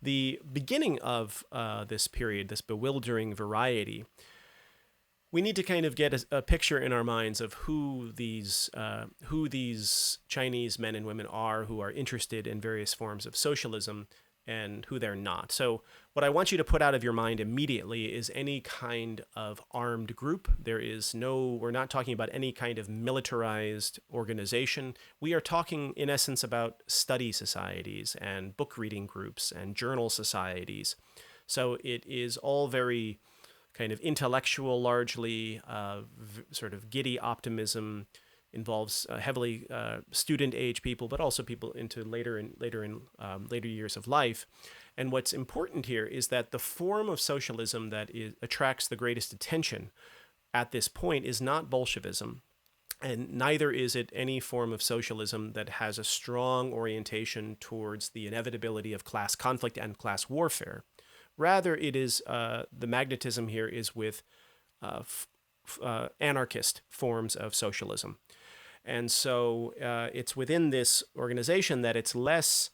the beginning of this period, this bewildering variety, we need to kind of get a picture in our minds of who these Chinese men and women are who are interested in various forms of socialism and who they're not. So what I want you to put out of your mind immediately is any kind of armed group. We're not talking about any kind of militarized organization. We are talking in essence about study societies and book reading groups and journal societies. So it is all very kind of intellectual, largely sort of giddy optimism, involves heavily student age people, but also people into later years of life. And what's important here is that the form of socialism that attracts the greatest attention at this point is not Bolshevism, and neither is it any form of socialism that has a strong orientation towards the inevitability of class conflict and class warfare. Rather, it is the magnetism here is with anarchist forms of socialism. And so it's within this organization that it's less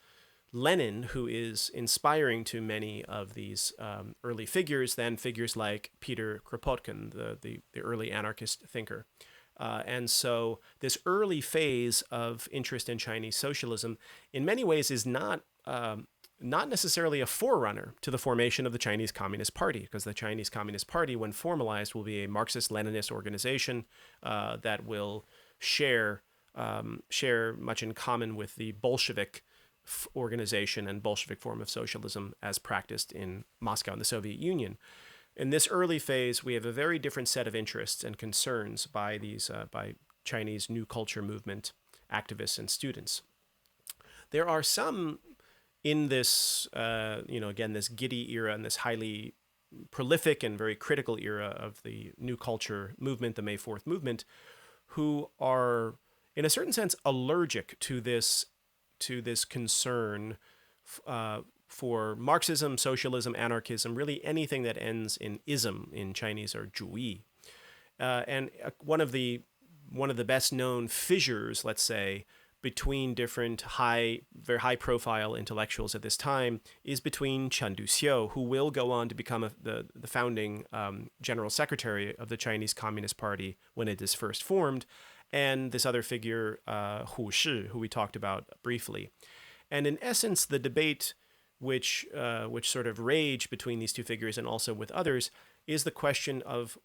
Lenin who is inspiring to many of these early figures than figures like Peter Kropotkin, the early anarchist thinker. And so this early phase of interest in Chinese socialism in many ways is not necessarily a forerunner to the formation of the Chinese Communist Party, because the Chinese Communist Party, when formalized, will be a Marxist-Leninist organization that will share much in common with the Bolshevik organization and Bolshevik form of socialism as practiced in Moscow and the Soviet Union. In this early phase, we have a very different set of interests and concerns by Chinese New Culture movement activists and students. There are some in this, again, this giddy era and this highly prolific and very critical era of the New Culture movement, the May 4th movement, who are, in a certain sense, allergic to this concern for Marxism, socialism, anarchism, really anything that ends in ism in Chinese, or 主义. And one of the best known fissures, let's say, between different very high profile intellectuals at this time is between Chen Duxiu, who will go on to become the founding general secretary of the Chinese Communist Party when it is first formed, and this other figure, Hu Shi, who we talked about briefly. And in essence, the debate which sort of raged between these two figures and also with others is the question of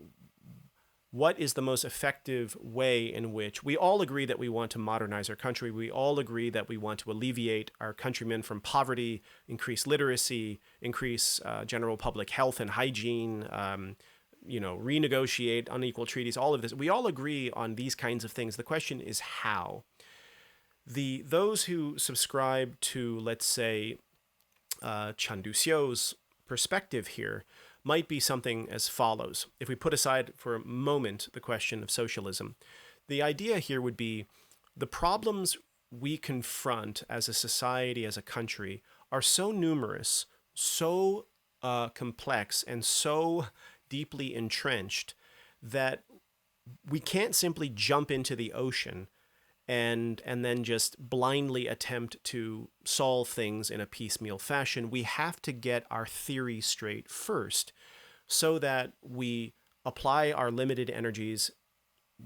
what is the most effective way in which we all agree that we want to modernize our country. We all agree that we want to alleviate our countrymen from poverty, increase literacy, increase general public health and hygiene, renegotiate unequal treaties, all of this. We all agree on these kinds of things. The question is how. Those who subscribe to, let's say, Chen Duxiu's perspective here might be something as follows. If we put aside for a moment the question of socialism, the idea here would be the problems we confront as a society, as a country, are so numerous, so complex, and so deeply entrenched that we can't simply jump into the ocean and then just blindly attempt to solve things in a piecemeal fashion. We have to get our theory straight first so that we apply our limited energies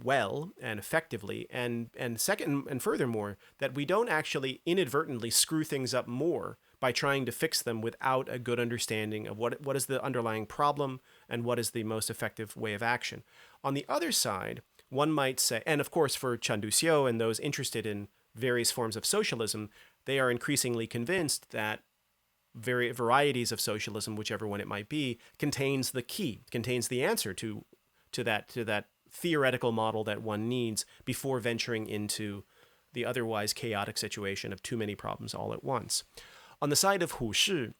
well and effectively, and second, and furthermore, that we don't actually inadvertently screw things up more by trying to fix them without a good understanding of what is the underlying problem and what is the most effective way of action. On the other side, one might say, and of course for Chen Duxiu and those interested in various forms of socialism, they are increasingly convinced that varieties of socialism, whichever one it might be, contains the key, contains the answer to that theoretical model that one needs before venturing into the otherwise chaotic situation of too many problems all at once. On the side of Hu Shi,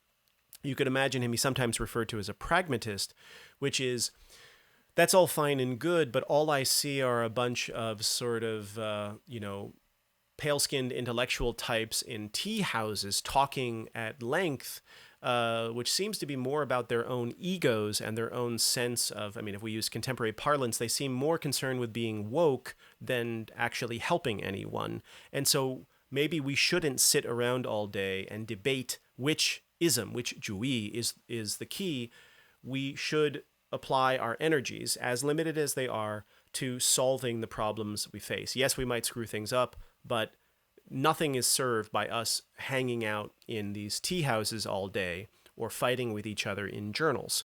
you could imagine him, he's sometimes referred to as a pragmatist, which is, that's all fine and good, but all I see are a bunch of sort of, pale-skinned intellectual types in tea houses talking at length, which seems to be more about their own egos and their own sense of, if we use contemporary parlance, they seem more concerned with being woke than actually helping anyone. And so maybe we shouldn't sit around all day and debate which ism, which 主义 is the key, we should apply our energies, as limited as they are, to solving the problems we face. Yes, we might screw things up, but nothing is served by us hanging out in these tea houses all day or fighting with each other in journals.